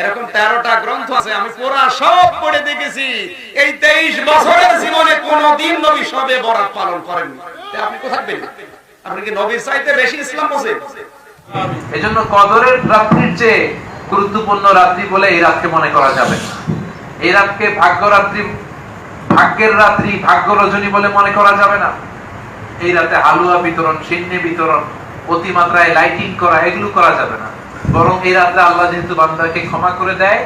এরকম 13টা গ্রন্থ আছে, আমি পুরা সব পড়ে দেখেছি। এই 23 বছরের জীবনে কোনদিন নবী শবে বরাত পালন করেননি। আপনি কোথায় পেলেন? আপনি কি নবীর চাইতে বেশি ইসলাম বোঝেন? এজন্য কদরের রাত্রির চেয়ে গুরুত্বপূর্ণ রাত্রি বলে এই রাতকে মনে করা যাবে না। এই রাতকে ভাগ্য রাত্রি, ভাগ্যের রাত্রি, ভাগ্য রজনী বলে মনে করা যাবে না। এই রাতে হালুয়া বিতরণ, সিন্নি বিতরণ, অতিমাত্রায় লাইটিং করা, এগুলো করা যাবে না। বরং এই রাতে আল্লাহ যেহেতু বান্দাকে ক্ষমা করে দেয়,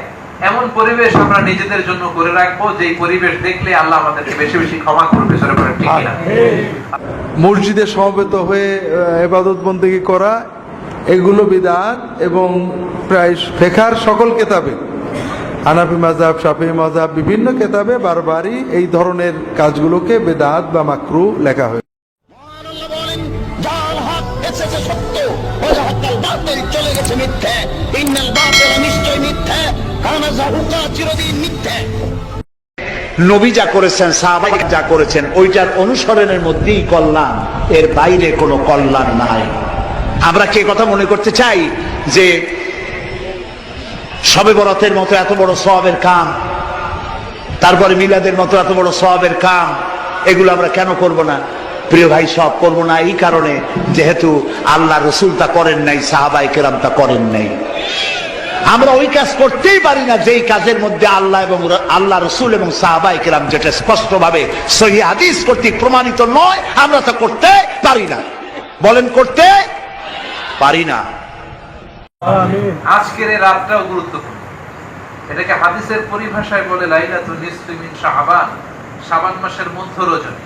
এমন পরিবেশ আমরা নিজেদের জন্য করে রাখবো যে পরিবেশ দেখলে আল্লাহ আমাদেরকে বেশি বেশি ক্ষমা করবে। ঠিক না? মসজিদে সমবেত হয়ে ইবাদত বন্দেগী করা, এগুলো বিদআত। এবং প্রায় ফিকহের সকল কিতাবে, হানাফি মাযহাব, শাফিঈ মাযহাব, বিভিন্ন কিতাবে বারবারই এই ধরনের কাজগুলোকে বিদআত বা মাকরুহ লেখা হয়েছে। নবী যা করেছেন, সাহাবাই যা করেছেন, ওইটার অনুসরণের মধ্যেই কল্যাণ, এর বাইরে কোনো কল্যাণ নাই। আমরা কি কথা মনে করতে চাই যে শবে বরাতের মতো এত বড় সওয়াবের কাম, তারপরে মিলাদের মতো এত বড় সওয়াবের কাম, এগুলো আমরা কেন করব না? প্রিয় ভাই, সব করবো না এই কারণে, যেহেতু আল্লাহ রসুল তা করেন নাই, সাহাবায়ে কেরাম তা করেন নাই। আমরা ওই কাজ করতেই পারি না যেই কাজের মধ্যে আল্লাহ রসুল এবং সাহাবায়ে কেরাম যেটা স্পষ্টভাবে সহিহ হাদিস কর্তৃক প্রমাণিত নয়, আমরা তা করতে পারি না। বলেন, করতে পারি না। আজকের এই রাতটাও গুরুত্বপূর্ণ। এটাকে হাদিসের পরিভাষায় বলে লাইলাতুল নিসফি মিন শাবান, শাবান মাসের মধ্য রজনী।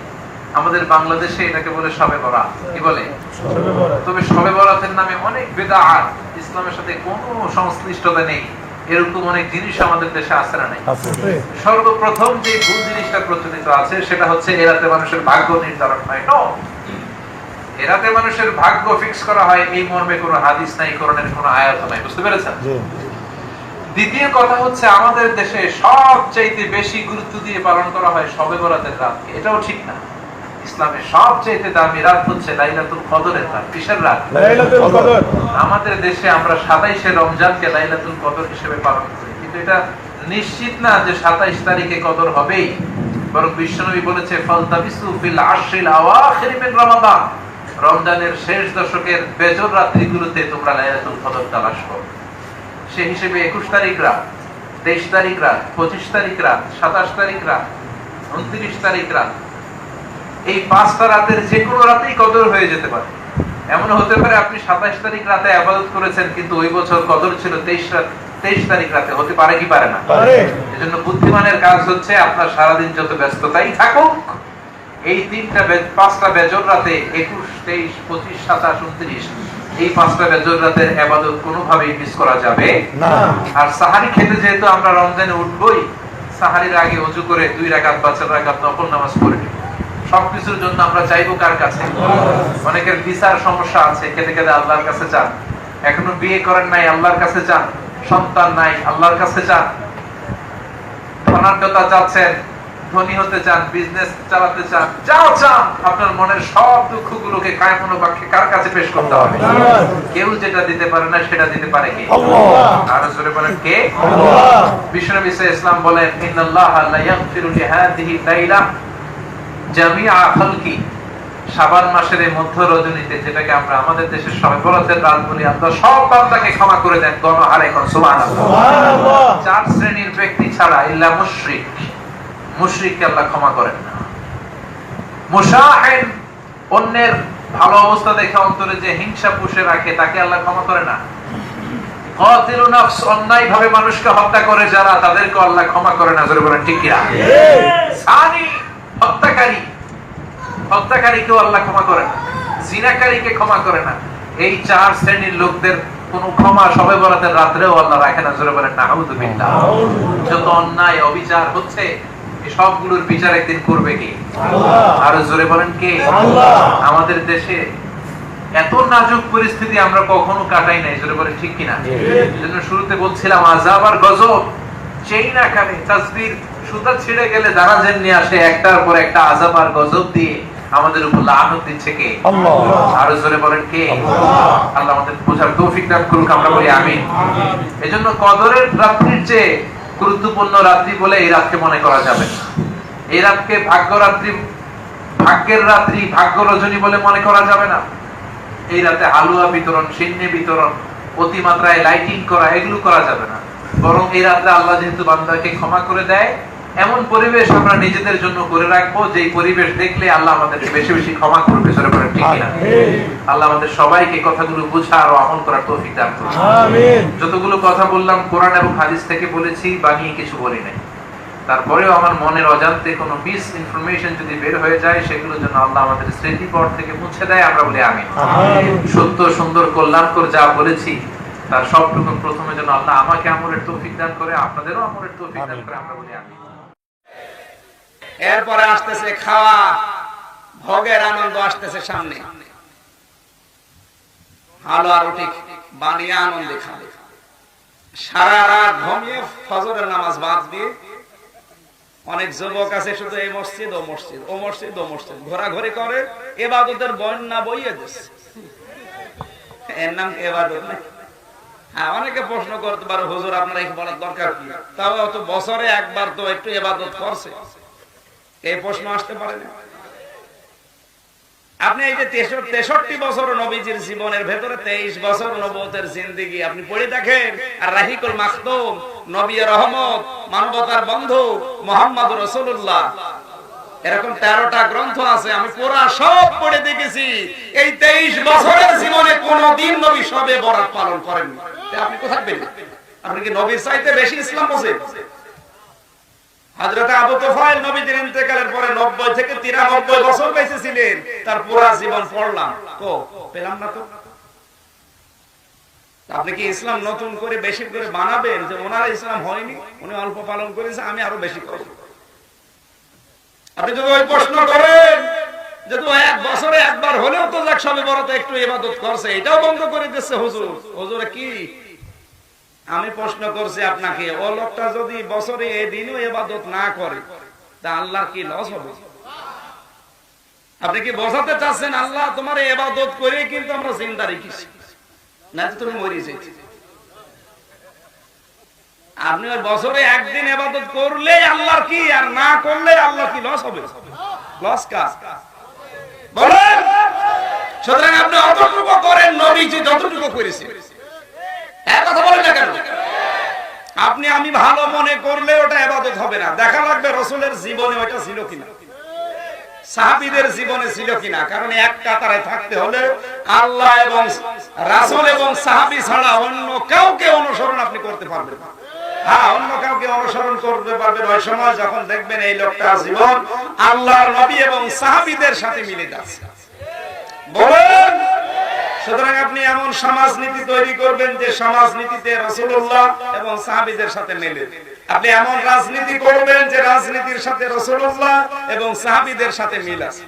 আমাদের বাংলাদেশে এটাকে বলে শবে বরাত। কি বলে? তবে শবে বরাতের নামে অনেক বিদআত, ইসলামের সাথে কোনো সংশ্লিষ্টতা নেই, এরকম অনেক জিনিস আমাদের দেশে আছে না নাই? সর্বপ্রথম যে ভুল জিনিসটা প্রচলিত আছে সেটা হচ্ছে এ রাতে মানুষের ভাগ্য নির্ধারণ হয়। এ রাতে মানুষের ভাগ্য ফিক্স করা হয়, এই মর্মে কোনো হাদিস নাই, কোরআনের কোনো আয়াত নাই। বুঝতে পেরেছেন? দ্বিতীয় কথা হচ্ছে আমাদের দেশে সবচাইতে বেশি গুরুত্ব দিয়ে পালন করা হয় শবে বরাতের রাতকে। এটাও ঠিক না। ইসলামের সবচাইতে দামি রাত হচ্ছে লাইলাতুল কদরের রাত। কিসের রাত? লাইলাতুল কদর। আমাদের দেশে আমরা 27শে রমজানকে লাইলাতুল কদর হিসেবে পালন করি, কিন্তু এটা নিশ্চিত না যে 27 তারিখে কদর হবেই। বরং বিশ্বনবী বলেছে, ফালতাবিসু ফিল আশরিল আওয়াখির মিন রমাদান, রমজানের শেষ দশকের বেজর রাত্রিগুলোতে তোমরা লাইলাতুল কদর তালাশ করো। সেই হিসেবে 21 তারিখ রাত, 23 তারিখ রাত, 25 তারিখ রাত, 27 তারিখ রাত, 29 তারিখ রাত, এই 5টা রাতের যে কোনো রাতেই কদর হয়ে যেতে পারে। এমন হতে পারে আপনি 27 তারিখ রাতে ইবাদত করেছেন, কিন্তু ওই বছর কদর ছিল 23 তারিখ রাতে। হতে পারে কি পারে না? এজন্য বুদ্ধিমানের কাজ হচ্ছে আপনার সারাদিন যত ব্যস্ততাই থাকুক, এই 5টা বেজর রাতে 21, 23, 25, 27, 29, এই 5টা বেজর রাতের ইবাদত কোনোভাবেই মিস করা যাবে না। আর সাহারি খেতে যেহেতু আমরা রমজানে উঠবই, সাহারির আগে ওযু করে 2 রাকাত বা 4 রাকাত নফল নামাজ পড়ে নিব। সবকিছুর জন্য আমরা চাইবো কার কাছে? অনেকের ভিসার সমস্যা আছে, খেতে খেতে আল্লাহর কাছে চান। এখনো বিয়ে করেন নাই, আল্লাহর কাছে চান। সন্তান নাই, আল্লাহর কাছে চান। ধনাঢ্যতা চাচ্ছেন, ধনী হতে চান, বিজনেস চালাতে চান, যাও চান, আপনার মনের সব দুঃখগুলোকে কায়মনো বাক্যে কার কাছে পেশ করতে হবে? কেউ যেটা দিতে পারে না সেটা দিতে পারে কে? আল্লাহ। আর জোরে বলেন, কে? আল্লাহ। বিশ্বনবী সাল্লাল্লাহু আলাইহি ওয়াসাল্লাম বলেন, ইন্নাল্লাহা লা ইয়াগফিরু লিহাদিহি লাইলা জামিআ খালকি, শাবান মাসের এই মধ্য রজনীতে, যেটাকে আমরা আমাদের দেশের শবে বরাতের রাত বলি, আল্লাহ সব বান্দাকে ক্ষমা করে দেন। গণহারে কোন সুবহানাল্লাহ। সুবহানাল্লাহ। 4 শ্রেণীর ব্যক্তি ছাড়া, ইল্লা মুশরিক, মুশরিককে আল্লাহ ক্ষমা করেন না। মুশাহিন, অন্যের ভালো অবস্থা দেখে অন্তরে যে হিংসা পুষে রাখে, তাকে আল্লাহ ক্ষমা করে না। কাতিলু নাফস, অন্যায়ভাবে মানুষকে হত্যা করে যারা, তাদেরকে আল্লাহ ক্ষমা করে না। জোরে বলেন, ঠিক কি না? সানি, হত্যাকারীকেও আল্লাহ ক্ষমা করে না, জিনাকারীকে ক্ষমা করে না। এই 4 শ্রেণীর লোকদের কোন ক্ষমা শবে বরাতের রাতেও আল্লাহ রাখে না। জোরে বলেন, নাউযুবিল্লাহ। যত অন্যায় অবিচার হচ্ছে, এই সবগুলোর বিচার একদিন করবে কে? আল্লাহ। আর জোরে বলেন, কে? আল্লাহ। আমাদের দেশে এত নাজুক পরিস্থিতি আমরা কখনো কাটাই নাই। জোরে বলেন, ঠিক কিনা? এজন্য শুরুতে বলছিলাম, আযাব আর গজব চেইন আকারে, তাসবির সুতা ছিঁড়ে গেলে দারাজের নিয়ে আসে, একটার পর একটা আযাব আর গজব দিয়ে আমাদের উপর লানত দিচ্ছে কে? আরো জোরে বলেন কে? আল্লাহ আমাদের বোঝার তৌফিক দান করুক, আমরা বলি আমিন। এজন্য কদরের রাত্রির চেয়ে গুরুত্বপূর্ণ রাত্রি বলে এই রাতকে মনে করা যাবে না। এই রাতকে ভাগ্য রাত্রি, ভাগ্যের রাত্রি, ভাগ্য রজনী বলে মনে করা যাবে না। এই রাতে হালুয়া বিতরণ, সিন্নি বিতরণ, অতিমাত্রায় লাইটিং করা, এগুলো করা যাবে না। বরং এই রাতে আল্লাহ যেহেতু বান্দাকে ক্ষমা করে দেয়, এমন পরিবেশ আমরা নিজেদের জন্য করে রাখবো যে পরিবেশ দেখলে আল্লাহ আমাদেরকে বেশি বেশি ক্ষমা করবে। জোরে বলেন ঠিক কিনা? আল্লাহ আমাদের সবাইকে কথাগুলো বোঝা আর আমল করার তৌফিক দান করুন। আমিন। যতগুলো কথা বললাম কোরআন এবং হাদিস থেকে বলেছি, বানিয়ে কিছু বলি নাই। তারপরেও আমার মনের অজান্তে কোনো মিস ইনফরমেশন যদি বের হয়ে যায়, সেগুলোর জন্য আল্লাহ আমাদের স্মৃতিপট থেকে মুছে দেয়, আমরা বলি আমিন। সত্য, সুন্দর, কল্যাণকর যা বলেছি তার সবটুকু প্রথমে যেন আল্লাহ আমাকে আমলের তৌফিক দান করে, আপনাদেরও আমলের তৌফিক দান করে, আমরা বলি আমিন। এরপরে আসতেছে খাওয়া, ভোগের আনন্দ আসতেছে সামনে। হালুয়া রুটি বানিয়ে আনন্দে খাবে, সারা রাত ঘুমিয়ে ফজরের নামাজ বাদ দিয়ে। অনেক যুবক আছে শুধু এই মসজিদ ও মসজিদ, ও মসজিদ ও মসজিদ ঘোরাঘুরি করে, ইবাদতের বন্যা বইয়ে দিচ্ছে। এর নাম ইবাদত না? হ্যাঁ, অনেকে প্রশ্ন করতে পারে, হুজুর আপনার এই বলার দরকার কি? তাও তো বছরে একবার তো একটু ইবাদত করছে, এই প্রশ্ন আসতে পারে না। আপনি এই যে 63 বছর নবীজির জীবনের ভেতরে 23 বছর নবুয়তের জিন্দেগি আপনি পড়ে দেখেন, আর রাহিকুল মাখতুম, নবী রহমত, মানবতার বন্ধু মুহাম্মদ রাসূলুল্লাহ, এরকম 13টা গ্রন্থ আছে। আমি পুরা সব পড়ে দেখেছি। এই 23 বছরের জীবনে কোনদিন নবী শবে বরাত পালন করেননি। আপনি কোথায় পেলেন? আপনি কি নবীর চাইতে বেশি ইসলাম বোঝেন? হযরত আবু তুফাইল নবীজির ইন্তেকালের পরে 90 থেকে 93 বছর বেঁচে ছিলেন, তার পুরো জীবন পড়লাম, তো পেলাম না। তো আপনি কি ইসলাম নতুন করে বেশি করে বানাবেন যে ওনার ইসলাম হয়নি, উনি অল্প পালন করেছে, আমি আরো বেশি করব? আপনি যদি ওই প্রশ্ন করেন যে তো এক বছরে একবার হলেও তো যাক শবে বরাতে একটু ইবাদত করছে, এটাও বন্ধ করে দিচ্ছে হুজুর। হুজুরে কি? আমি প্রশ্ন করছি আপনাকে, ও লোকটা যদি বছরে এই দিনও ইবাদত না করে, তা আল্লাহর কি লস হবে? আপনি কি বোঝাতে চাচ্ছেন আল্লাহ তোমার ইবাদত করে কিন্তু আমরা জিন্দা রেখেছি, না তো তুমি মরে যেতে? আপনি ওই বছরে একদিন ইবাদত করলে আল্লাহর কি, আর না করলে আল্লাহ কি লস হবে? লস কাজ বলেন। সুতরাং আপনি অতটুকু করেন নবীজি যতটুকু করেছে, এক কথা বলেন না কেন? আপনি আমি ভালো মনে করলে ওটা ইবাদত হবে না, দেখা লাগবে রাসূলের জীবনে ওটা ছিল কিনা, সাহাবীদের জীবনে ছিল কিনা। কারণ এক কাতারে থাকতে হলে আল্লাহ এবং রাসূল এবং সাহাবী ছাড়া অন্য কাউকে অনুসরণ আপনি করতে পারবেন না। হ্যাঁ, অন্য কাউকে অনুসরণ করতে পারবেন ওই সময় যখন দেখবেন এই লোকটার জীবন আল্লাহর নবী এবং সাহাবীদের সাথে মিলে যাচ্ছে। বলেন। সুতরাং আপনি এমন সমাজনীতি তৈরি করবেন যে সমাজনীতিতে রাসূলুল্লাহ এবং সাহাবীদের সাথে মেলে। আপনি এমন রাজনীতি করবেন যে রাজনীতির সাথে রাসূলুল্লাহ এবং সাহাবীদের সাথে মিল আছে।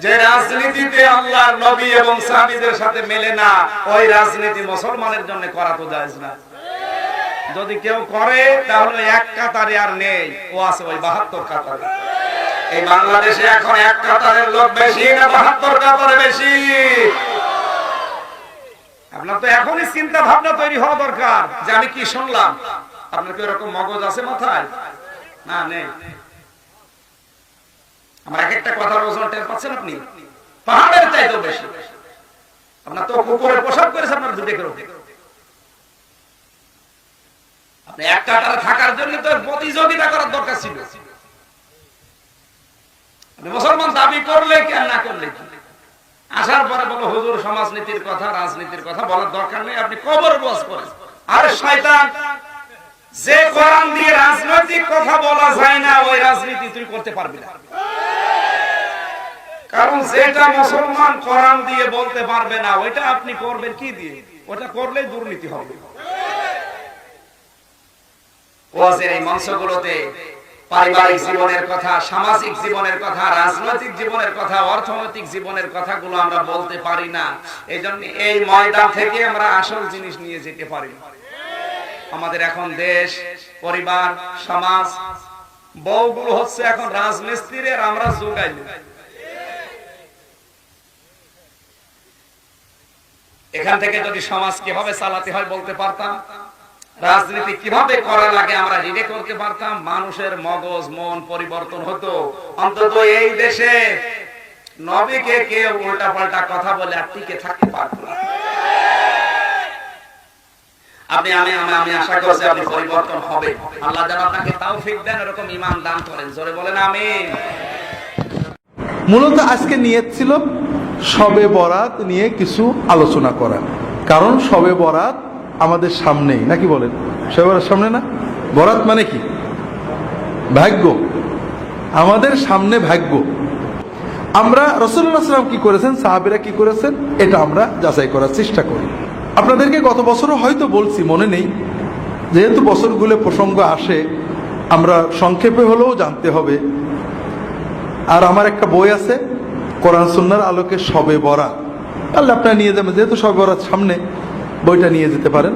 যে রাজনীতিতে আল্লাহর নবী এবং সাহাবীদের সাথে মেলে না, ওই রাজনীতি মুসলমানের জন্য করা তো জায়েজ না। যদি কেউ করে তাহলে এক কাতারে আর নেই, ও আছে ওই 72 কাতারে। এই বাংলাদেশে এখন এক কাতারের লোক বেশি না 72 কাতারে বেশি? আপনার তো এখনই চিন্তা ভাবনা তৈরি হওয়া দরকার যে আমি কি শুনলাম। আপনার কি এরকম মগজ আছে মাথায়? না, নেই। আমার এক একটা কথার ওজন টের পাচ্ছেন আপনি? পাহাড়ের চাইতেও বেশি। আপনার তো কুকুরের পোশাক করেছে আপনার দুধে করে। আপনি এক কাতারে থাকার জন্য তো প্রতিযোগিতা করার দরকার ছিল। আপনি মুসলমান দাবি করলে কি আর না করলে কি? আসার পরে বলো হুজুর সমাজনীতির কথা, রাজনীতির কথা বলার দরকার নেই, আপনি কবর বস করেন। আরে শয়তান, যে কোরআন দিয়ে রাজনৈতিক কথা বলা যায় না, ওই রাজনীতি তুই করতে পারবি না। কারণ যেটা মুসলমান কোরআন দিয়ে বলতে পারবে না, ওইটা আপনি করবেন কি দিয়ে? ওটা করলেই দুর্নীতি হবে। ওয়াজের এই মঞ্চগুলোতে পারিবারিক জীবনের কথা, সামাজিক জীবনের কথা, রাজনৈতিক জীবনের কথা, অর্থনৈতিক জীবনের কথাগুলো আমরা বলতে পারি না। এই জন্য এই ময়দান থেকে আমরা আসল জিনিস নিয়ে যেতে পারি। আমাদের এখন দেশ, পরিবার, সমাজ, বউগুলো হচ্ছে এখন রাজমিস্ত্রি, আর আমরা যোগাইল। এখান থেকে যদি সমাজ কিভাবে চালাতে হয় বলতে পারতাম, রাজনীতি কিভাবে করা লাগে আমরা রিডে করতে পারতাম, মানুষের মগজ মন পরিবর্তন হতো, অন্তত এই দেশে নবীকে কেউ উল্টা পাল্টা কথা বলে আর টিকে থাকতে পারতো না। আমি আশা করছি আপনি পরিবর্তন হবে। আল্লাহ যেন আপনাকে তৌফিক দেন, এরকম ঈমান দান করেন। জোরে বলেন আমিন। মূলত আজকে নিয়ত ছিল শবে বরাত নিয়ে কিছু আলোচনা করা, কারণ শবে বরাত আমাদের সামনেই, নাকি বলেন? শবে বরাত সামনে না? বরাত মানে কি? ভাগ্য। আমাদের সামনে ভাগ্য। আমরা রাসূলুল্লাহ সাল্লাল্লাহু আলাইহি ওয়াসাল্লাম কি করেছেন, সাহাবীরা কি করেছেন, এটা আমরা যাচাই করার চেষ্টা করি। আপনাদেরকে গত বছরও হয়তো বলছি, মনে নেই, যেহেতু বছরগুলো প্রসঙ্গ আসে আমরা সংক্ষেপে হলেও জানতে হবে। আর আমার একটা বই আছে কোরআন সুন্নাহর আলোকে শবে বরাত, তাহলে আপনারা নিয়ে যাবেন, যেহেতু শবে বরাত সামনে, বইটা নিয়ে যেতে পারেন।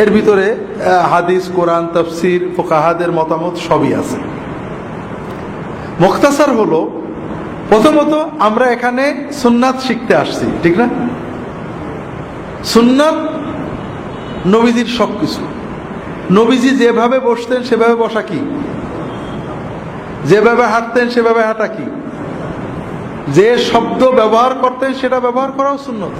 এর ভিতরে হাদিস, কোরআন, তাফসির, ফুকাহাদের মতামত সবই আছে। মুখতাসার হলো, প্রথমত আমরা এখানে সুন্নাত শিখতে আসছি, ঠিক না? সুন্নাত নবীজির সবকিছু। নবীজি যেভাবে বসতেন সেভাবে বসা কি, যেভাবে হাঁটতেন সেভাবে হাঁটা কি, যে শব্দ ব্যবহার করতেন সেটা ব্যবহার করাও সুন্নত।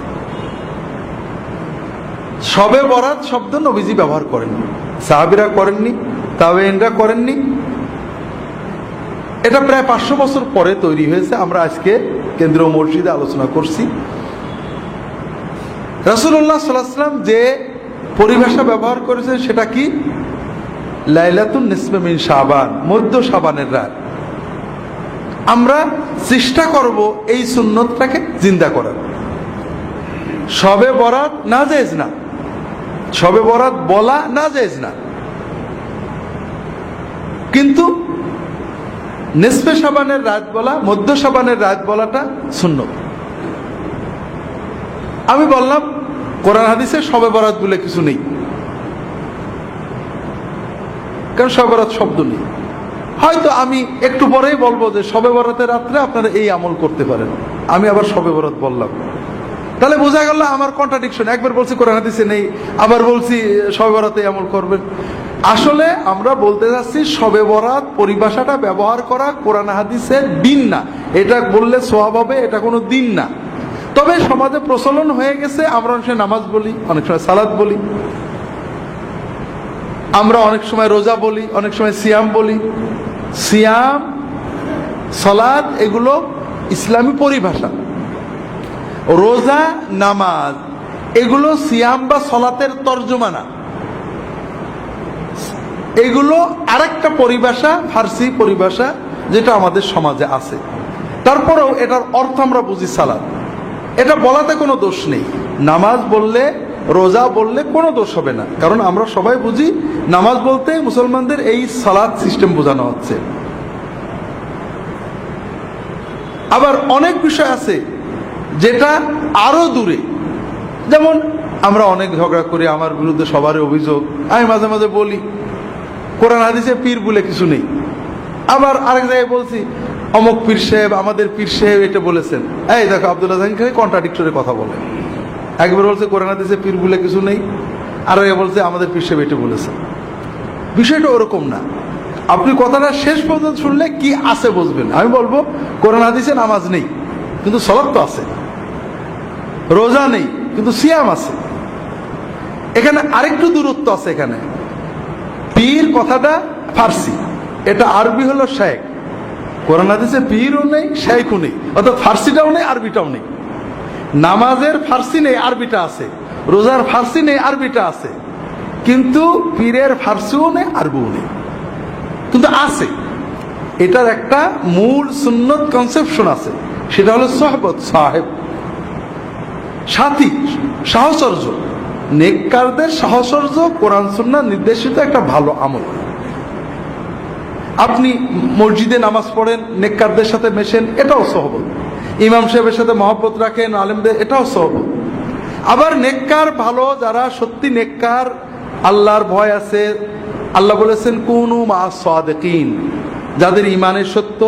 শবে বরাত শব্দ নবীজি ব্যবহার করেননি, সাহাবীরা করেননি, তাবেঈনরা করেননি। এটা প্রায় 500 বছর পরে তৈরি হয়েছে। আমরা আজকে কেন্দ্রীয় মসজিদে আলোচনা করছি। রাসূলুল্লাহ সাল্লাল্লাহু আলাইহি ওয়াসাল্লাম যে পরিভাষা ব্যবহার করেছেন সেটা কি? লাইলাতুন নিসফে মিন শাবান, মধ্য শাবানের রাত। আমরা চেষ্টা করব এই সুন্নতটাকে জিন্দা করার। শবে বরাত নাজায়েজ না, শবে বরাত বলা নাজায়েজ না, কিন্তু নিসফে শাবানের রাত বলা, মধ্য শাবানের রাত বলাটা সুন্নত। আমি বললাম কোরআন হাদিসে শবে বরাত বলে কিছু নেই, কারণ শবে বরাত শব্দ নেই। হয়তো আমি একটু পরেই বলবো যে শবে বরাতের রাত্রে আপনারা এই আমল করতে পারেন, আমি আবার শবে বরাত বললাম, তাহলে বোঝা গেল আমার কন্ট্রাডিকশন। একবার বলছি কোরআন হাদিসে নেই, আবার বলছি শবে বরাতে আমল করবেন। আসলে আমরা বলতে যাচ্ছি শবে বরাত পরিভাষাটা ব্যবহার করা কোরআন হাদিসের দিন না, এটা বললে সওয়াব হবে, এটা কোনো দিন না। তবে সমাজে প্রচলন হয়ে গেছে, আমরা অনেক সময় নামাজ বলি, অনেক সময় সালাত বলি, আমরা অনেক সময় রোজা বলি, অনেক সময় সিয়াম বলি। সিয়াম, সালাত এগুলো ইসলামী পরিভাষা। রোজা, নামাজ এগুলো সিয়াম বা সালাতের তর্জমা না, এগুলো আরেকটা পরিভাষা, ফার্সি পরিভাষা, যেটা আমাদের সমাজে আছে। তারপরেও এটার অর্থ আমরা বুঝি সালাত, এটা বলাতে কোনো দোষ নেই। নামাজ বললে, রোজা বললে কোনো দোষ হবে না, কারণ আমরা সবাই বুঝি নামাজ বলতে মুসলমানদের এই সালাত সিস্টেম বোঝানো হচ্ছে। আবার অনেক বিষয় আছে যেটা আরো দূরে, যেমন আমরা অনেক ঝগড়া করি, আমার বিরুদ্ধে সবারই অভিযোগ, আমি মাঝে মাঝে বলি কোরআন হাদিসে পীর বলে কিছু নেই। আবার আরেক জায়গায় বলছি অমুক পীর সাহেব, আমাদের পীর সাহেব এটা বলেছেন। এই দেখো আব্দুল্লাহ জাহান খালি কন্ট্রাডিক্টরি কথা বলে, একবার বলছে কোরআন হাদিসে পীর বলে কিছু নেই, আর বলছে আমাদের পীর সাহেব এটা বলেছেন। বিষয়টা ওরকম না। আপনি কথাটা শেষ পর্যন্ত শুনলে কি আছে বুঝবেন। আমি বলবো কোরআন হাদিসে নামাজ নেই কিন্তু সালাত তো আছে, রোজা নেই কিন্তু সিয়াম আছে। এখানে আরেকটু দূরত্ব আছে। এখানে পীর কথাটা ফার্সি, এটা আরবি হলো শেখ। কোরআন হাদিসে পীরও নেই, শেখও নেই, অর্থাৎ ফার্সিটাও নেই, আরবিটাও নেই। নামাজের ফার্সি নেই, আরবিটা আছে। রোজার ফার্সি নেই, আরবিটা আছে। কিন্তু পীরের ফার্সিও নেই, আরবিও নেই, কিন্তু আছে। এটার একটা মূল সুন্নত কনসেপশন আছে, সেটা হলো সোহবত, সাহেব, সাথী, সাহচর্য। নেককারদের সাহচর্য কোরআন সুন্নাহ নির্দেশিত একটা ভালো আমল। আপনি মসজিদে নামাজ পড়েন, নেককারদের সাথে মেশেন, এটাও সহবত। ইমাম সাহেবের সাথে মহব্বত রাখেন, আলেমদের, এটাও সহবত। আবার নেককার ভালো, যারা সত্যি নেককার, আল্লাহর ভয় আছে, আল্লাহ বলেছেন কুনু মা'আস সাদিকিন, যাদের ইমানের সত্য,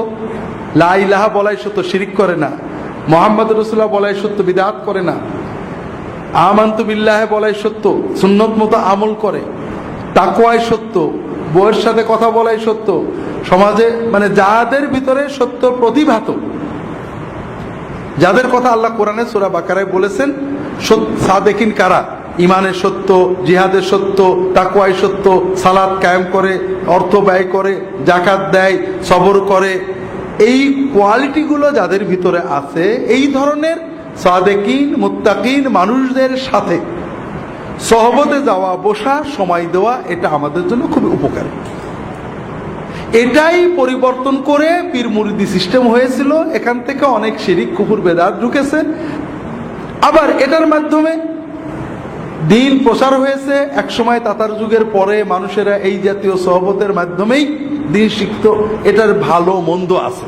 লা ইলাহা বলাই সত্য, শিরিক করে না, মুহাম্মদ রাসূলুল্লাহ বলাই সত্য, বিদআত করে না, আমানতু বিল্লাহে বলাই সত্য, সুন্নত মতো আমল করে, তাকওয়াই সত্য, বউয়ের সাথে কথা বলাই সত্য, সমাজে মানে যাদের ভিতরে সত্য প্রতিভাত, যাদের কথা আল্লাহ কোরআনে সূরা বাকারায় বলেছেন সাদেকিন কারা, ইমানের সত্য, জিহাদের সত্য, তাকওয়াই সত্য, সালাত কায়েম করে, অর্থ ব্যয় করে, জাকাত দেয়, সবর করে, এই কোয়ালিটিগুলো যাদের ভিতরে আছে, এই ধরনের সাদেকিন মুত্তাকিন মানুষদের সাথে সহবতে যাওয়া, বসা, সময় দেওয়া, এটা আমাদের জন্য খুবই উপকারী। এটাই পরিবর্তন করে পীর মুরিদি সিস্টেম হয়েছিল, এখান থেকে অনেক শিরিক কুফর বেদাত ঢুকেছে। আবার এটার মাধ্যমে দিন প্রচার হয়েছে। এক সময় তাতার যুগের পরে মানুষেরা এই জাতীয় সহবতের মাধ্যমেই দিন শিখত। এটার ভালো মন্দ আছে,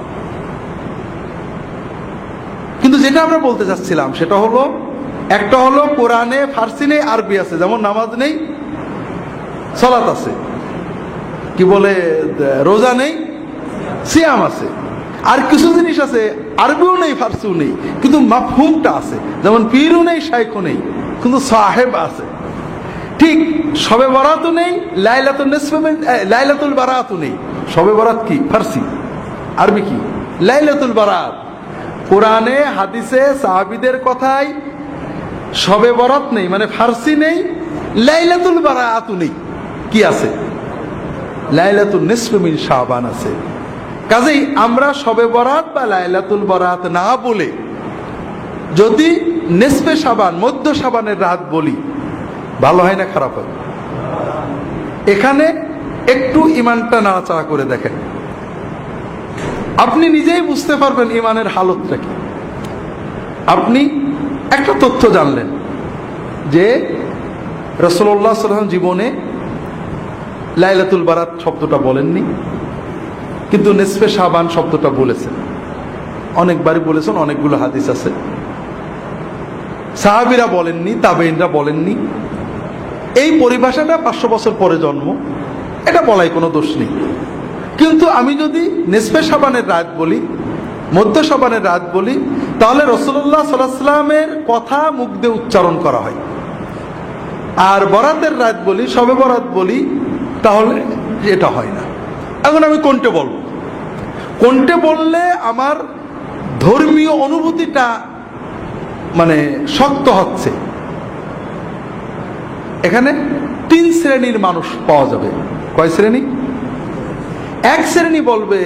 কিন্তু যেটা আমরা বলতে চাচ্ছিলাম সেটা হলো, একটা হলো কোরআনে ফার্সি নেই, আরবি আছে, যেমন নামাজ নেই, সালাত আছে, কি বলে রোজা নেই, সিয়াম আছে। আর কিছু জিনিস আছে আরবিও নেই, ফার্সিও নেই, কিন্তু মাফহুমটা আছে, যেমন পীরও নেই, শাইখও নেই, কিন্তু সাহেব আছে। ঠিক শবে বরাতও নেই, লাইলাতুল বারাতও নেই। শবে বরাত কি? ফার্সি। আরবি কি? লাইলাতুল বারাত। কোরআনে হাদিসে সাহাবীদের কথায় শবে বরাত নেই, মানে ফার্সি নেই, লাইলাতুল বারাতও নেই। কি আছে? লাইলাতুল নিসফ মিন শাবান আছে। কাজেই আমরা শবে বরাত বা লাইলাতুল বরাত না বলে যদি নিসফে শাবান, মধ্য শাবানের রাত বলি, ভালো হয় না খারাপ হয়? এখানে একটু ইমানটা নাড়াচাড়া করে দেখেন, আপনি নিজেই বুঝতে পারবেন ইমানের হালতটা কি। আপনি একটা তথ্য জানলেন যে রাসূলুল্লাহ সাল্লাল্লাহু আলাইহি ওয়াসাল্লাম জীবনে লাইলাতুল বারাত শব্দটা বলেননি, কিন্তু নিসফে শাবান শব্দটা বলেছেন, অনেকবারই বলেছেন, অনেকগুলো হাদিস আছে। সাহাবীরা বলেননি, তাবেঈনরা বলেননি। এই পরিভাষাটা 500 বছর পরে জন্ম, এটা বলাই কোনো দোষ নেই। কিন্তু আমি যদি নিসফে শাবানের রাত বলি, মধ্য শাবানের রাত বলি, তাহলে রাসূলুল্লাহ সাল্লাল্লাহু আলাইহি ওয়াসাল্লামের কথা মুখ দিয়ে উচ্চারণ করা হয়। আর বরাতের রাত বলি, শবে বরাত বলি, তাহলে এটা হয় না। এখন আমি কোনটা বলবো? কোনটা বললে আমার ধর্মীয় অনুভূতিটা মানে শক্ত হচ্ছে? এখানে 3 শ্রেণীর মানুষ পাওয়া যাবে। কয় শ্রেণী? এক শ্রেণী বলবে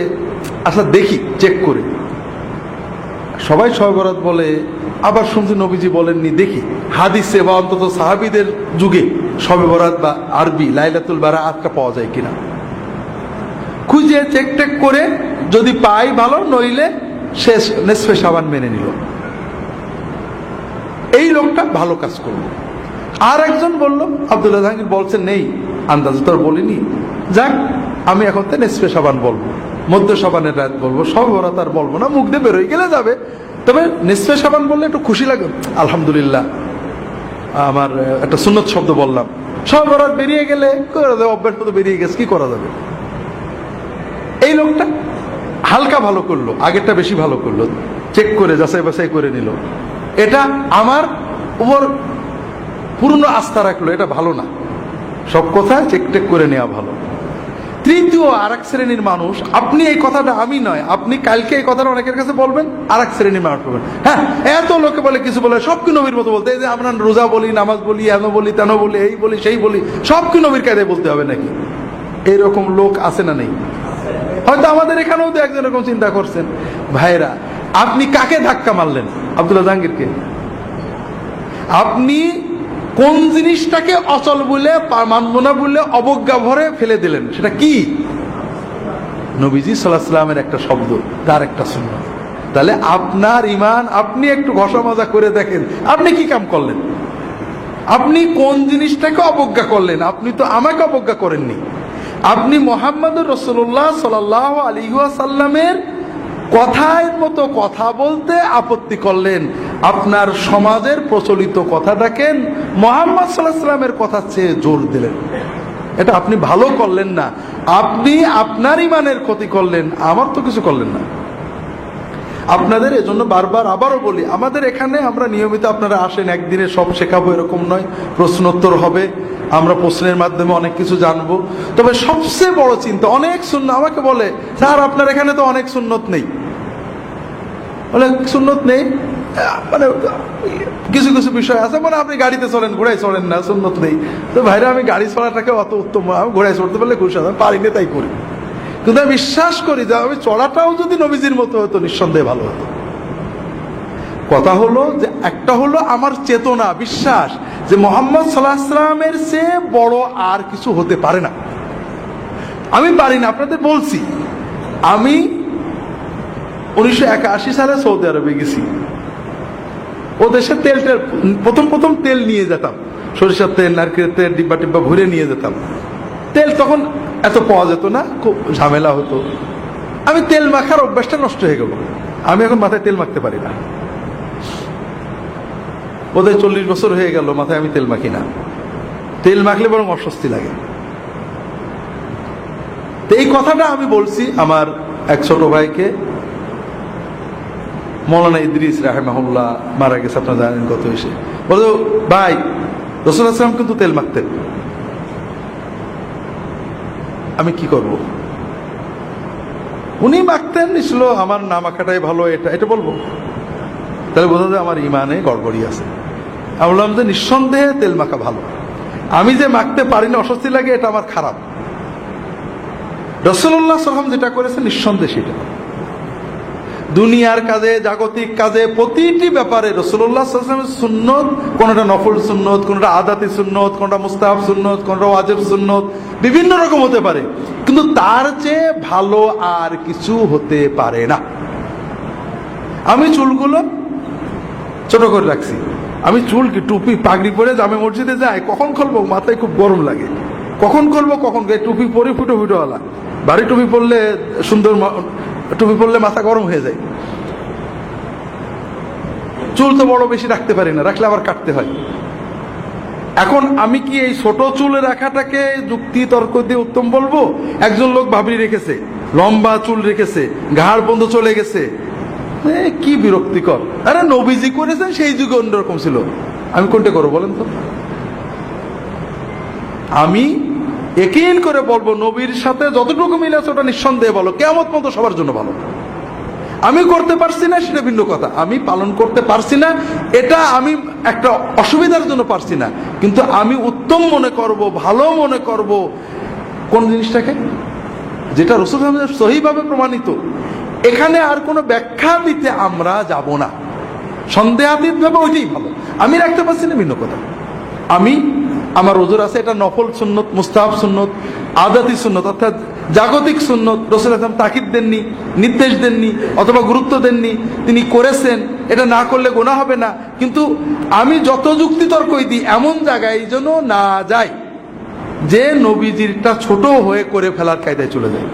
আচ্ছা দেখি চেক করে, সবাই শবে বরাত বলে, আবার শুনছি নবীজি বলেননি, দেখি হাদিসে বা অন্তত সাহাবীদের যুগে শবে বরাত বা আরবি লাইলাতুল বারাতটা পাওয়া যায় কিনা, খুঁজে চেক টেক করে যদি পাই ভালো, নইলে শেষ নিসফে শাবান মেনে নিল। এই লোকটা ভালো কাজ করলো। আর একজন বলল, আব্দুল্লাহ জাহাঙ্গীর বলছেন নেই, আন্দাজ তো আর বলিনি, যাক আমি এখন তো নিসফে শাবান বলবো, মধ্য শাবানের রাত বলবো, শবে বরাত আর বলবো না, মুখ দিয়ে বেরোয় গেলে যাবে। তবে নিসফে শাবান বললে একটু খুশি লাগে, আলহামদুলিল্লাহ আমার একটা সুন্নত শব্দ বললাম। শবে বরাত বেরিয়ে গেলে অভ্যাস মতো বেরিয়ে গেছে, কি করা যাবে। এই লোকটা হালকা ভালো করলো, আগেরটা বেশি ভালো করলো, চেক করে যাচাই বাছাই করে নিল, এটা আমার উপর পূর্ণ আস্থা রাখলো, এটা ভালো না। সব কথা চেক টেক করে নেওয়া ভালো। তৃতীয় আর এক শ্রেণীর মানুষ, আপনি এই কথাটা, আমি নয়, আপনি কালকে এই কথাটা অনেকের কাছে বলবেন, আর এক শ্রেণীর মানুষ বলবেন হ্যাঁ এত লোকে বলে কিছু বলে, সব কি নবীর মতো বলতে, এই যে আমরা রোজা বলি, নামাজ বলি, এনো বলি, তেন বলি, এই বলি, সেই বলি, সব কি নবীর কায়দায় বলতে হবে নাকি? এইরকম লোক আছে না নেই? হয়তো আমাদের এখানেও তো একজন এরকম চিন্তা করছেন। ভাইরা, আপনি কাকে ধাক্কা মারলেন? আব্দুল্লাহ জাহাঙ্গীরকে। আপনি কোন জিনিসটাকে অচল বলে, মানব না বলে অবজ্ঞা ভরে ফেলে দিলেন? সেটা কি? নবীজি সাল্লাল্লাহু আলাইহি ওয়াসাল্লামের একটা শব্দ, তার একটা সুন্নাত। তাহলে আপনার ইমান আপনি একটু ঘষা মাজা করে দেখেন, আপনি কি কাম করলেন? আপনি কোন জিনিসটাকে অবজ্ঞা করলেন? আপনি তো আমাকে অবজ্ঞা করেননি, আপনি মুহাম্মদুর রাসূলুল্লাহ সাল্লাল্লাহু আলাইহি ওয়াসাল্লামের কথার মতো কথা বলতে আপত্তি করলেন। আপনার সমাজের প্রচলিত কথাটাকে মুহাম্মদ সাল্লাল্লাহু আলাইহি ওয়াসাল্লামের কথা চেয়ে জোর দিলেন। এটা আপনি ভালো করলেন না, আপনি আপনার ইমানের ক্ষতি করলেন, আমার তো কিছু করলেন না। আপনাদের এজন্য বারবার আবারও বলি, আমাদের এখানে আমরা নিয়মিত, আপনারা আসেন, একদিনে সব শেখাবো এরকম নয়, প্রশ্নোত্তর হবে, আমরা প্রশ্নের মাধ্যমে অনেক কিছু জানবো। তবে সবচেয়ে বড় চিন্তা, অনেক সুন্নত আমাকে বলে, স্যার আপনার এখানে তো অনেক সুন্নত নেই, অনেক সুন্নত নেই, মানে কিছু কিছু বিষয় আছে, মানে আপনি গাড়িতে চলেন, ঘোড়ায় চলেন না, সুন্নত নেই। তো ভাইরা, আমি গাড়ি চলাটাকে অত উত্তম, আমি ঘোড়ায় চড়তে পারলে খুশি, আমি পারি না তাই করি। কিন্তু আমি বিশ্বাস করি যে আমি চড়াটাও যদি নবীজির মতো হতো নিঃসন্দেহে ভালো হতো। কথা হলো যে একটা হলো আমার চেতনা, বিশ্বাস যে মোহাম্মদ সাল্লাল্লাহু আলাইহি ওয়াসাল্লামের চেয়ে বড় আর কিছু হতে পারে না। আমি পারি না, আপনাদের বলছি, আমি 1981 সালে সৌদি আরবে গেছি। ও দেশে প্রথম তেল নিয়ে যেতাম, সরিষার তেল, নারকেলের তেল, ডিব্বা টিব্বা ভরে নিয়ে যেতাম। তেল তখন এত পাওয়া যেত না, খুব ঝামেলা হতো। আমি তেল মাখার অভ্যাসটা নষ্ট হয়ে গেল, আমি এখন মাথায় তেল মাখতে পারি না। ওদের 40 বছর হয়ে গেল মাথায় আমি তেল মাখি না, তেল মাখলে বরং অস্বস্তি লাগে। তো এই কথাটা আমি বলছি আমার এক ছোট ভাইকে, মৌলানা ইদ্রিস রাহিমাহুল্লাহ, মারা গেছে, আপনারা জানেন কত এসে বলো, ভাই রাসূলুল্লাহ সাল্লাল্লাহু আলাইহি ওয়াসাল্লাম কিন্তু তেল মাখতেন, আমি কি করব? উনি মাখতেন, ছিল আমার না মাখাটাই ভালো, এটা বলবো? তাহলে বোঝা যায় আমার ইমানে গড়বড়ি আছে। আমি বললাম যে নিঃসন্দেহে তেল মাখা ভালো, আমি যে মাখতে পারি না, অস্বস্তি লাগে, এটা আমার খারাপ। রাসূলুল্লাহ সাল্লাল্লাহু আলাইহি ওয়াসাল্লাম যেটা করেছে নিঃসন্দেহে সেটা। দুনিয়ার কাজে, জাগতিক কাজে, প্রতিটি ব্যাপারে রাসূলুল্লাহ সাল্লাল্লাহু আলাইহি ওয়াসাল্লামের সুন্নত, কোনটা নফল সুন্নত, কোনটা আদাতি সুন্নত, কোনটা মুস্তাহাব সুন্নত, কোনটা ওয়াজিব সুন্নত, বিভিন্ন রকম হতে পারে, কিন্তু তার চেয়ে ভালো আর কিছু হতে পারে না। আমি চুলগুলো ছোট করে রাখছি, আমি চুল কি টুপি পাগড়ি পরে জামে মসজিদে যাই, কখন খুলবো মাথায় খুব গরম লাগে, কখন খুলবো কখন, টুপি পরে ফুটো ফুটোওয়ালা, ভারী টুপি পরলে সুন্দর, টুপি পরলে মাথা গরম হয়ে যায়। চুল তো বড় বেশি রাখতে পারি না, রাখলে আবার কাটতে হয়। এখন আমি কি এই ছোট চুল রাখাটাকে যুক্তি তর্ক দিয়ে উত্তম বলবো? একজন লোক ভাবরি রেখেছে, লম্বা চুল রেখেছে, ঘাড় বন্ধ চলে গেছে, কি বিরক্তিকর। আরে নবীজি করেছেন, সেই যুগে অন্যরকম ছিল, আমি কোনটা করবো বলেন তো? আমি ইয়াকিন করে বলবো, নবীর সাথে যতটুকু মিল আছে ওটা নিঃসন্দেহে ভালো, কিয়ামত পর্যন্ত সবার জন্য ভালো। আমি করতে পারছি না সেটা ভিন্ন কথা, আমি পালন করতে পারছি না, এটা আমি একটা অসুবিধার জন্য পারছি না, কিন্তু আমি উত্তম মনে করব, ভালো মনে করব কোন জিনিসটাকে, যেটা রাসূল সহিভাবে প্রমাণিত। এখানে আর কোনো ব্যাখ্যা দিতে আমরা যাব না, সন্দেহাতীত ভাবে ওইটাই ভালো। আমি রাখতে পারছি না ভিন্ন কথা, আমি আমার ওজোর আছে, এটা নফল সুন্নত, মুস্তাহাব সুন্নত, আদাতি সুন্নত, অর্থাৎ জাগতিক সুন্নত। রাসূলুল্লাহ সাল্লাল্লাহু আলাইহি ওয়াসাল্লাম তাকিদ দেননি, নির্দেশ দেননি, অথবা গুরুত্ব দেননি, তিনি করেছেন, এটা না করলে গুনাহ হবে না। কিন্তু আমি যত যুক্তি তর্কই দিই, এমন জায়গায় যেন না যাই যে নবীজিরটা ছোট হয়ে করে ফেলার কায়দায় চলে যায়।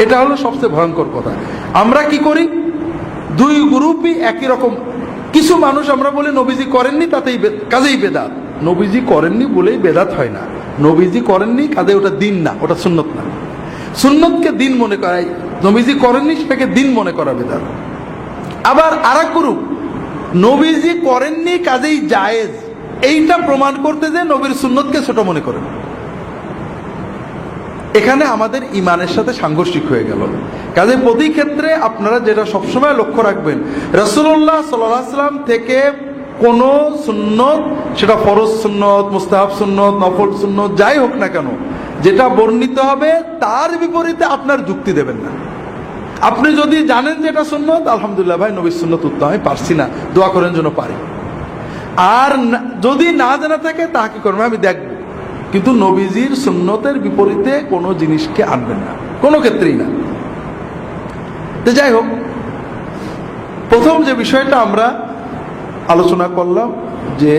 এটা হলো সবচেয়ে ভয়ঙ্কর কথা। আমরা কি করি, দুই গ্রুপই একই রকম। কিছু মানুষ আমরা বলি নবীজি করেননি, তাতেই কাজেই বেদাত। নবীজি করেননি বলেই বেদাত হয় না, নবীজি করেননি কাজে ওটা দিন না, ওটা সুন্নত না। সুন্নতকে দিন মনে করাই, নবীজি করেননি সেটাকে দিন মনে করা বেদাত। আবার আরেক গ্রুপ নবীজি করেননি কাজেই জায়েজ, এইটা প্রমাণ করতে যে নবীর সুন্নতকে ছোট মনে করেন। এখানে আমাদের ইমানের সাথে সাংঘর্ষিক হয়ে গেল। কাজে প্রতি ক্ষেত্রে আপনারা যেটা সবসময় লক্ষ্য রাখবেন, রাসূলুল্লাহ সাল্লাল্লাহু আলাইহি ওয়াসাল্লাম থেকে কোন সুন্নত, সেটা ফরজ সুন্নত, মুস্তাহাব সুন্নত, নফল সুন্নত, যাই হোক না কেন, যেটা বর্ণিত হবে তার বিপরীতে আপনার যুক্তি দেবেন না। আপনি যদি জানেন যে এটা সুন্নত, আলহামদুলিল্লাহ ভাই, নবীর সুন্নত উত্তম, আমি পারছি না, দোয়া করেন যেন পারি। আর যদি না জানা থাকে তা কি করবেন আমি দেখব, কিন্তু নবীজির সুন্নতের বিপরীতে কোনো জিনিসকে আনবেন না, কোনো ক্ষেত্রেই না। তো যাই হোক, প্রথম যে বিষয়টা আমরা আলোচনা করলাম যে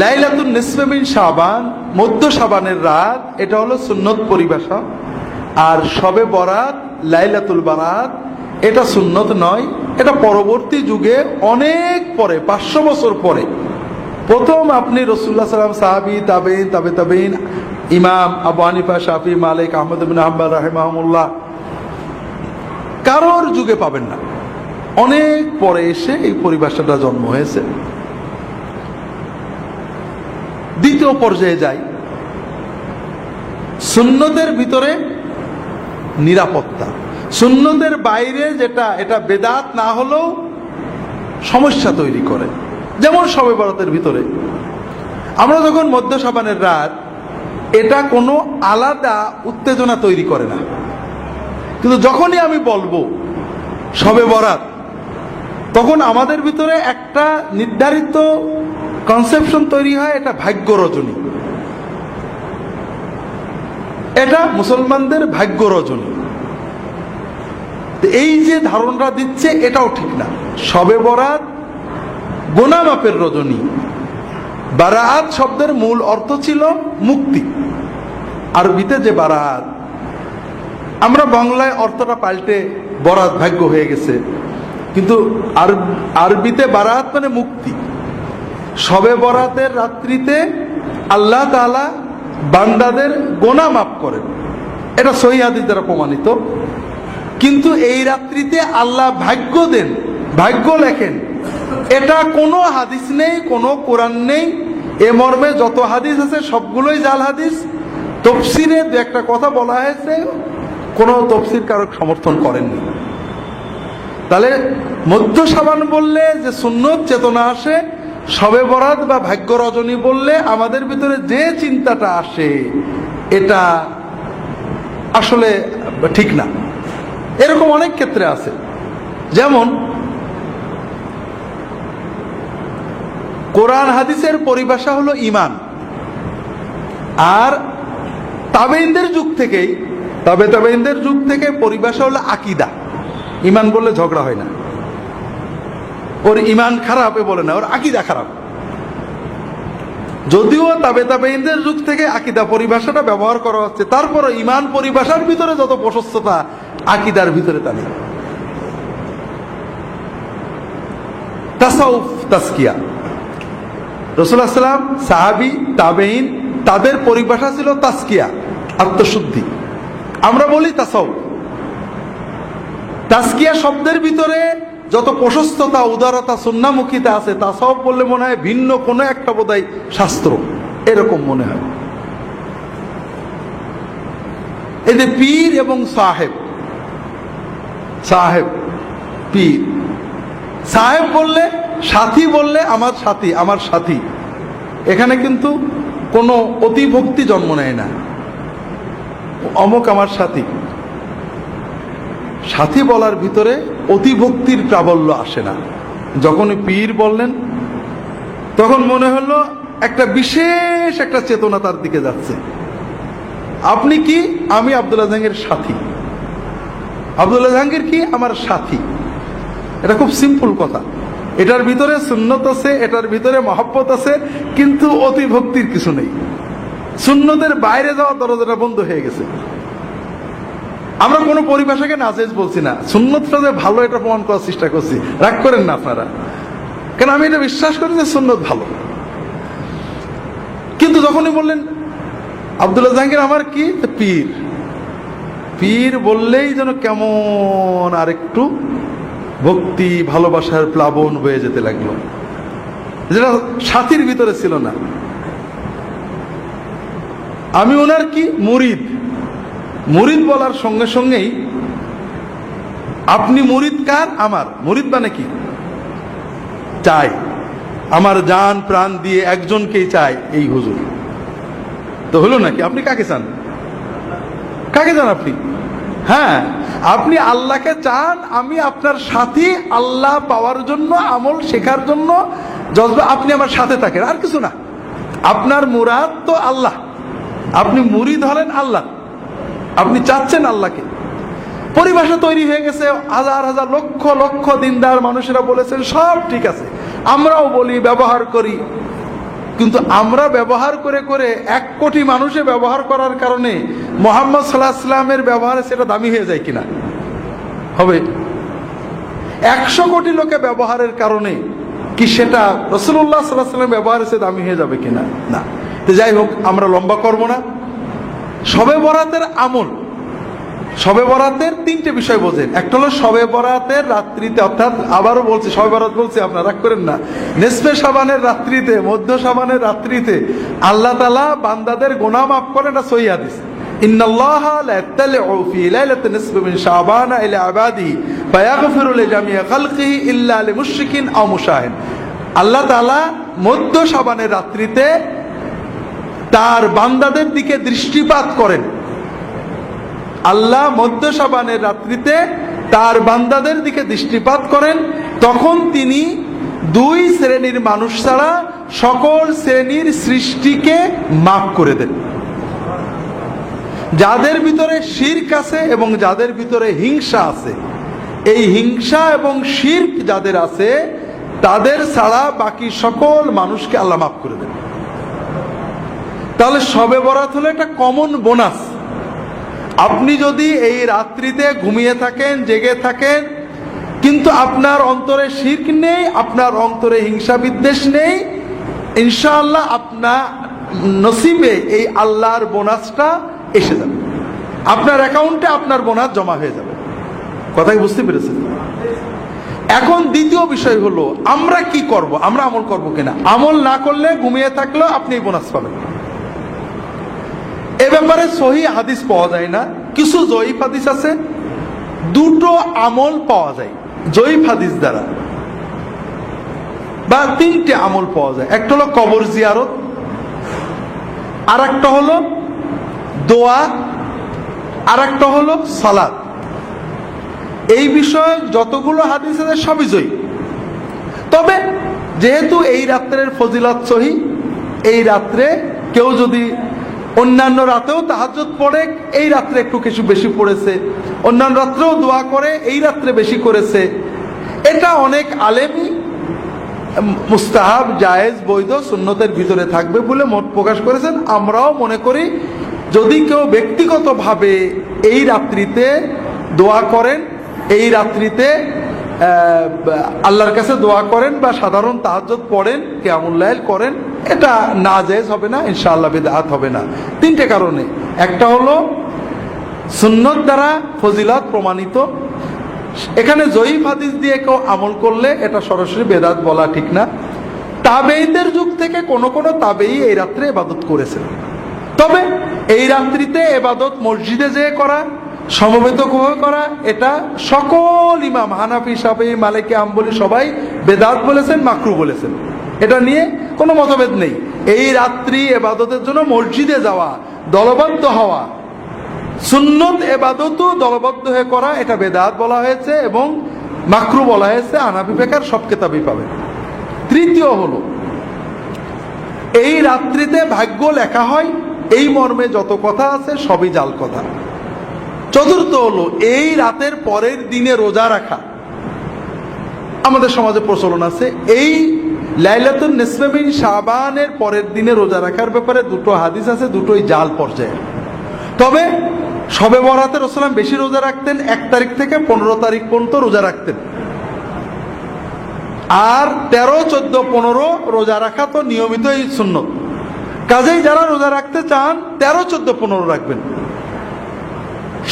লাইলাতুন নিসফে মিন শাবান, মধ্য শাবানের রাত, এটা হলো সুন্নত পরিভাষা। আর শবে বরাত, লাইলাতুল বারাত, এটা সুন্নত নয়, এটা পরবর্তী যুগে অনেক পরে, 500 বছর পরে প্রথম আপনি রাসূলুল্লাহ সাল্লাল্লাহু আলাইহি ওয়াসাল্লাম, সাহাবী, তাবেঈন, তাবেঈন, ইমাম আবু হানিফা, শাফি, মালিক, আহমদ ইবনে হাম্বল রাহিমাহুল্লাহ, কারোর যুগে পাবেন না। অনেক পরে এসে এই পরিভাষাটা জন্ম হয়েছে। দ্বিতীয় পর্যায়ে যাই, সুন্নতের ভিতরে নিরাপত্তা। সুন্নতের বাইরে যেটা, এটা বেদাত না হলেও সমস্যা তৈরি করে। যেমন শবে বরাতের ভিতরে আমরা যখন মধ্য শাবানের রাত, এটা কোনো আলাদা উত্তেজনা তৈরি করে না, কিন্তু যখনই আমি বলবো শবে বরাত, তখন আমাদের ভিতরে একটা নির্ধারিত কনসেপশন তৈরি হয়, এটা ভাগ্য রজনী, এটা মুসলমানদের ভাগ্য রজনী। এই যে ধারণা দিচ্ছে এটাও ঠিক না। শবে বরাত গুনাহ মাপের রজনী। বারাত শব্দের মূল অর্থ ছিল মুক্তি। আরবিতে যে বারাত, আমরা বাংলায় অর্থটা পাল্টে বরাত ভাগ্য হয়ে গেছে, কিন্তু আরবিতে বারাত মানে মুক্তি। শবে বরাতের রাত্রিতে আল্লাহ তাআলা বান্দাদের গুনাহ মাফ করেন, এটা সহিহ হাদিস দ্বারা প্রমাণিত। কিন্তু এই রাত্রিতে আল্লাহ ভাগ্য দেন, ভাগ্য লেখেন, এটা কোনো হাদিস নেই, কোনো কোরআন নেই। এ মর্মে যত হাদিস আছে সবগুলোই জাল হাদিস। তফসিরে দু একটা কথা বলা হয়েছে, কোনো তফসির কারক সমর্থন করেননি। তাহলে মধ্য শাবান বললে যে সুন্নত চেতনা আসে, শবে বরাত বা ভাগ্য রজনী বললে আমাদের ভিতরে যে চিন্তাটা আসে এটা আসলে ঠিক না। এরকম অনেক ক্ষেত্রে আছে। যেমন কোরআন হাদিসের পরিভাষা হলো ঈমান, আর তাবেঈনদের যুগ থেকেই, তাবেঈনদের যুগ থেকে পরিভাষা হলো আকীদা। ঈমান বললে ঝগড়া হয় না, ওর ঈমান খারাপ এ বলে না, ওর আকীদা খারাপ। যদিও তাবেঈনদের যুগ থেকে আকীদা পরিভাষাটা ব্যবহার করা হচ্ছে, তারপরে ঈমান পরিভাষার ভিতরে যত প্রশস্ততা আকীদার ভিতরে তা নেই। তাসাউফ, তাসকিয়া, রাসূলুল্লাহ সাল্লাল্লাহু আলাইহি ওয়াসাল্লাম, সাহাবী, তাবেঈন, তাদের পরিভাষা ছিল তাসকিয়া, আত্মশুদ্ধি। আমরা বলি তাসাউফ। তাসকিয়া শব্দের ভিতরে যত প্রশস্ততা, উদারতা, সুন্নাহমুখিতা আছে, তাসাউফ বললে মনে হয় ভিন্ন কোনো একটা বোধহয় শাস্ত্র, এরকম মনে হয়। এই যে পীর এবং সাহেব, সাহেব পীর, সাহেব বললে, সাথী বললে আমার সাথী, আমার সাথী, এখানে কিন্তু কোনো অতিভক্তি জন্ম নেয় না, অমুক আমার সাথী। সাথী বলার ভিতরে অতিভক্তির প্রাবল্য আসে না। যখনই পীর বললেন তখন মনে হলো একটা বিশেষ একটা চেতনা তার দিকে যাচ্ছে। আপনি কি? আমি আব্দুল্লাহ জাহাঙ্গীরের সাথী। আব্দুল্লাহ জাহাঙ্গীর কি? আমার সাথী। এটা খুব সিম্পল কথা। এটার ভিতরে সুন্নত আছে, এটার ভিতরে মহব্বত আছে, কিন্তু অতিভক্তির কিছু নেই। সুন্নতের বাইরে যাওয়ার দরজাটা বন্ধ হয়ে গেছে। আমরা কোনো পরিভাষাকে নাজেজ বলছি না, সুন্নতটা যে ভালো এটা প্রমাণ করার চেষ্টা করছি। রাগ করেন না আপনারা, কেন আমি এটা বিশ্বাস করি যে সুন্নত ভালো। কিন্তু যখনই বললেন আব্দুল্লাহ জাহাঙ্গীর আমার কি? পীর। পীর বললেই যেন কেমন আরেকটু ভক্তি, ভালোবাসার প্লাবন বয়ে যেতে লাগলো, যেটা সাথীর ভিতরে ছিল না। আমি ওনার কি? মুরিদ। মুরিদ বলার সঙ্গে সঙ্গেই আপনি মুরিদ কার? আমার। মুরিদ মানে কি? চাই, আমার জান প্রাণ দিয়ে একজনকেই চাই, এই হুজুর। তো হলো নাকি? আপনি কাকে চান? কাকে চান আপনি? হ্যাঁ, আপনি আল্লাহকে চান। আমি আপনার সাথী, আল্লাহ পাওয়ার জন্য, আমল শেখার জন্য জজবা। আপনি আমার সাথে থাকেন, আর কিছু না। আপনার মুরাদ তো আল্লাহ, আপনি মুরিদ হলেন আল্লাহ, আপনি চাচ্ছেন আল্লাহকে। পরিভাষা তৈরি হয়ে গেছে, হাজার হাজার লক্ষ লক্ষ দিনদার মানুষেরা বলেছেন সব ঠিক আছে, আমরাও বলি, ব্যবহার করি। কিন্তু আমরা ব্যবহার করে করে 1 কোটি মানুষে ব্যবহার করার কারণে মুহাম্মদ সাল্লাল্লাহু আলাইহি ওয়াসাল্লামের ব্যবহারে সেটা দামি হয়ে যায় কিনা? হবে। 100 কোটি লোকে ব্যবহারের কারণে কি সেটা রাসূলুল্লাহ সাল্লাল্লাহু আলাইহি ওয়াসাল্লামের ব্যবহারে সে দামি হয়ে যাবে কিনা? না। তো যাই হোক, আমরা লম্বা করব না। শবে বরাতের আমল শবে বরাতের তিনটে বিষয় বোঝেন। একটা হলো শবে বরাতের রাত্রিতে, অর্থাৎ আবারও বলছি শবে বরাত বলছি, আপনারা রাগ করেন না, নিসফে শাবানের রাত্রিতে, মধ্য শাবানের রাত্রিতে আল্লাহ তাআলা বান্দাদের গুনাহ মাফ করেন। এটা সহিহ হাদিস। ইন্নাল্লাহা লা ইয়াত্তালিউ ফি লাইলাতি নিসফি মিন শাবানা ইলা ইবাদিহি ফায়াগফিরু লিজামিই খালকিহি ইল্লা লিমুশরিকিন আও মুশাহিন। আল্লাহ তাআলা মধ্য শাবানের রাত্রিতে তার বান্দাদের দিকে দৃষ্টিপাত করেন। আল্লাহ মধ্য শাবানের রাত্রিতে তার বান্দাদের দিকে দৃষ্টিপাত করেন, তখন তিনি দুই শ্রেণীর মানুষ ছাড়া সকল শ্রেণীর সৃষ্টিকে মাফ করে দেন। যাদের ভিতরে শিরক আছে এবং যাদের ভিতরে হিংসা আছে, এই হিংসা এবং শিরক যাদের আছে তাদের ছাড়া বাকি সকল মানুষকে আল্লাহ মাফ করে দেন। তাহলে শবে বরাত হলো একটা কমন বোনাস। আপনি যদি এই রাত্রিতে ঘুমিয়ে থাকেন, জেগে থাকেন, কিন্তু আপনার অন্তরে শিরক নেই, আপনার অন্তরে হিংসা বিদ্বেষ নেই, ইনশাআল্লাহ আপনার নসিবে এই আল্লাহর বোনাসটা এসে যাবে, আপনার অ্যাকাউন্টে আপনার বোনাস জমা হয়ে যাবে। কথা কি বুঝতে পেরেছেন? এখন দ্বিতীয় বিষয় হলো আমরা কি করব, আমরা আমল করব কিনা। আমল না করলে, ঘুমিয়ে থাকলেও আপনি বোনাস পাবেন। এ ব্যাপারে সহিহ হাদিস পাওয়া যায় না, কিছু জয়ীফ হাদিস আছে। দুটো আমল পাওয়া যায় জয়ীফ হাদিস দ্বারা, বা তিনটে আমল পাওয়া যায়। একটা হলো কবর জিয়ারত, আর একটা হলো দোয়া, আর একটা হলো সালাত। এই বিষয়ে যতগুলো হাদিস আছে সবই জয়ীফ। তবে যেহেতু এই রাত্রের ফজিলত সহিহ, এই রাত্রে কেউ যদি অন্যান্য রাতেও তাহাজ্জুদ পড়ে, এই রাত্রে একটু কিছু বেশি পড়েছে, অন্যান্য রাত্রেও দোয়া করে, এই রাত্রে বেশি করেছে, এটা অনেক আলেমই মুস্তাহাব, জায়েজ, বৈধ, সুন্নতের ভিতরে থাকবে বলে মত প্রকাশ করেছেন। আমরাও মনে করি যদি কেউ ব্যক্তিগতভাবে এই রাত্রিতে দোয়া করেন, এই রাত্রিতে আল্লাহর কাছে দোয়া করেন বা সাধারণ তাহাজ্জুদ পড়েন, কিয়ামুল লাইল করেন, এটা নাজায়েজ হবে না, ইনশাআল্লাহ বিদআত হবে না। তিনটে কারণে। একটা হলো সুন্নত দ্বারা ফজিলত প্রমাণিত। এখানে জয়ীফ হাদিস দিয়ে কেউ আমল করলে এটা সরাসরি বেদাত বলা ঠিক না। তাবেঈদের যুগ থেকে কোন কোন তাবেঈ এই রাত্রে ইবাদত করেছেন। তবে এই রাত্রিতে ইবাদত মসজিদে যেয়ে করা, সমবেত করা, এটা সকল ইমাম হানাফি, শাফিঈ, মালিকি, হাম্বলি সবাই বেদাত বলেছেন, মাকরুহ বলেছেন। এটা নিয়ে কোনো মতভেদ নেই। এই রাত্রি ইবাদতের জন্য মসজিদে যাওয়া, দলবদ্ধ হওয়া, সুন্নত ইবাদতও দলবদ্ধ হয়ে করা, এটা বেদাত বলা হয়েছে এবং মাকরুহ বলা হয়েছে। হানাফি ফিকহের সব কিতাবই পাবেন। তৃতীয় হলো এই রাত্রিতে ভাগ্য লেখা হয়, এই মর্মে যত কথা আছে সবই জাল কথা। চতুর্থ হলো এই রাতের পরের দিনে রোজা রাখা। আমাদের সমাজে প্রচলন আছে এই লাইলাতুন নিসফে মিন শাবানের পরের দিনে রোজা রাখার ব্যাপারে দুটো হাদিস আছে, দুটোই জাল পর্যায়ে। তবে শবে বরাতে রাসূলুল্লাহ বেশি রোজা রাখতেন, 1 তারিখ থেকে 15 তারিখ পর্যন্ত রোজা রাখতেন। আর 13, 14, 15 রোজা রাখা তো নিয়মিতই সুন্নত। কাজেই যারা রোজা রাখতে চান 13, 14, 15 রাখবেন,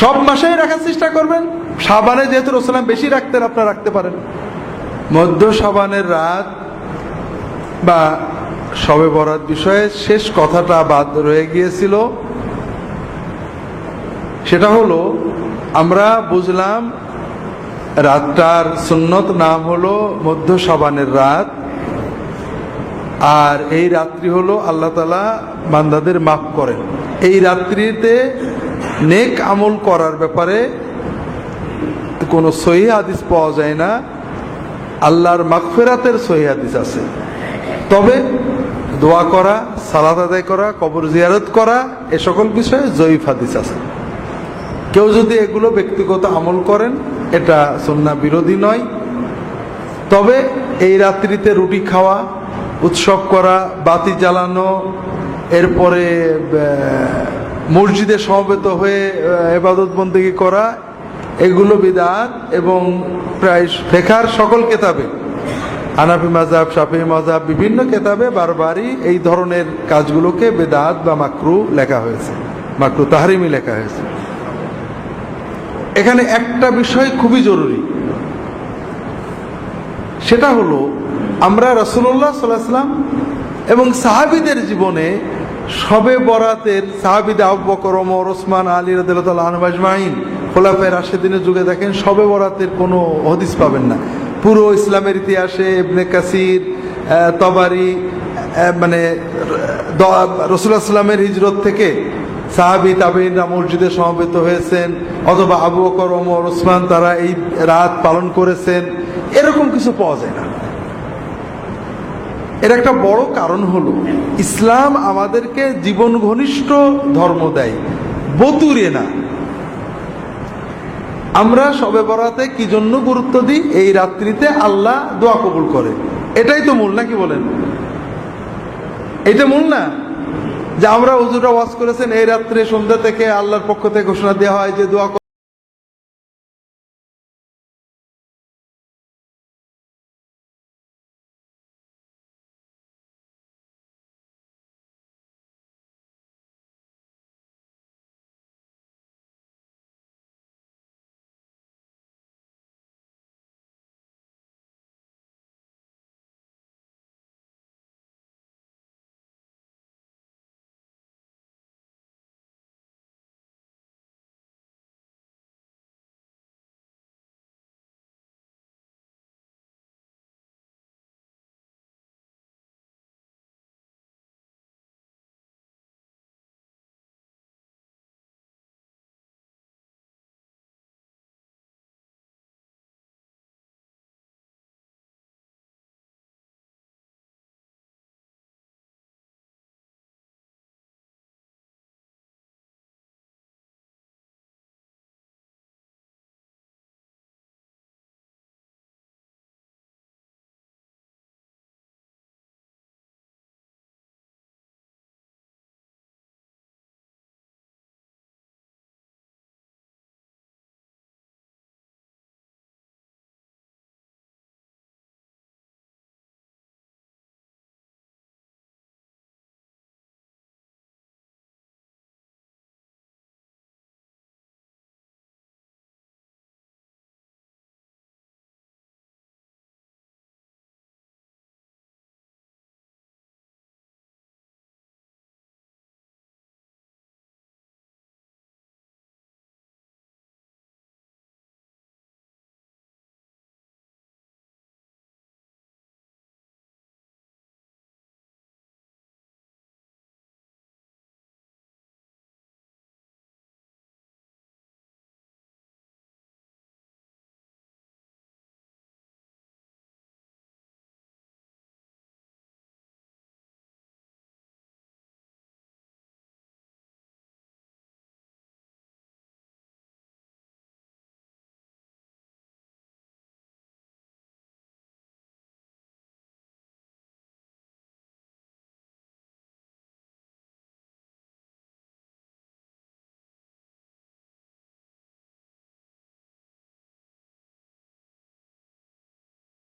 সব মাসেই রাখার চেষ্টা করবেন। শাবানে যেহেতু রাসূলুল্লাহ বেশি রাখতেন, আপনারা রাখতে পারেন। মধ্য শাবানের রাত বা শবে বরাত বিষয়ে শেষ কথাটা বাদ রয়ে গিয়েছিল। সেটা হলো আমরা বুঝলাম রাতটার সুন্নত নাম হলো মধ্য শাবানের রাত, আর এই রাত্রি হলো আল্লাহ তাআলা বান্দাদের মাফ করেন। এই রাত্রিতে নেক আমল করার ব্যাপারে কোনো সহিহ হাদিস পাওয়া যায় না। আল্লাহর মাগফিরাতের সহিহ হাদিস আছে, তবে দোয়া করা, সালাত আদায় করা, কবর জিয়ারত করা, এ সকল বিষয়ে জয়ীফ হাদিস আছে। কেউ যদি এগুলো ব্যক্তিগত আমল করেন এটা সুন্নাহ বিরোধী নয়। তবে এই রাত্রিতে রুটি খাওয়া, উৎসব করা, বাতি জ্বালানো, এরপরে মসজিদে সমবেত হয়ে ইবাদত বন্দেগী করা, এগুলো বিদআত এবং প্রায় ফিকহের সকল কিতাবে, হানাফি মাযহাব, শাফিঈ মাযহাব, বিভিন্ন কিতাবে বারবারই এই ধরনের কাজগুলোকে বিদআত বা মাকরুহ লেখা হয়েছে, মাকরুহ তাহরিমি লেখা হয়েছে। এখানে একটা বিষয় খুবই জরুরি, সেটা হলো আমরা রাসূলুল্লাহ সাল্লাল্লাহু আলাইহি ওয়াসাল্লাম এবং সাহাবীদের জীবনে শবে বরাতের সাহাবীদের আবু বকর, ওমর, ওসমান, আলী রাদিয়াল্লাহু তাআলা আনহুম আজমাইন, খোলাফায়ে রাশিদিনের যুগে দেখেন শবে বরাতের কোনো হাদিস পাবেন না। পুরো ইসলামের ইতিহাসে ইবনে কাসির, তবারি, মানে রাসূলুল্লাহ সাল্লামের হিজরত থেকে সাহাবী তাবেঈনরা মসজিদে সমবেত হয়েছেন, অথবা আবু বকর, ওমর, ওসমান তারা এই রাত পালন করেছেন, এরকম কিছু পাওয়া যায় না। এর একটা বড় কারণ হলো ইসলাম আমাদেরকে জীবন ঘনিষ্ঠ ধর্ম দেয়, বতুরে না। আমরা শবে বরাতে কি জন্য গুরুত্ব দিই? এই রাত্রিতে আল্লাহ দোয়া কবুল করে, এটাই তো মূল, নাকি বলেন? এটা মূল না যে আমরা হুজুররা ওয়াজ করেছেন এই রাত্রে সন্ধ্যা থেকে আল্লাহর পক্ষ থেকে ঘোষণা দেওয়া হয় যে দোয়া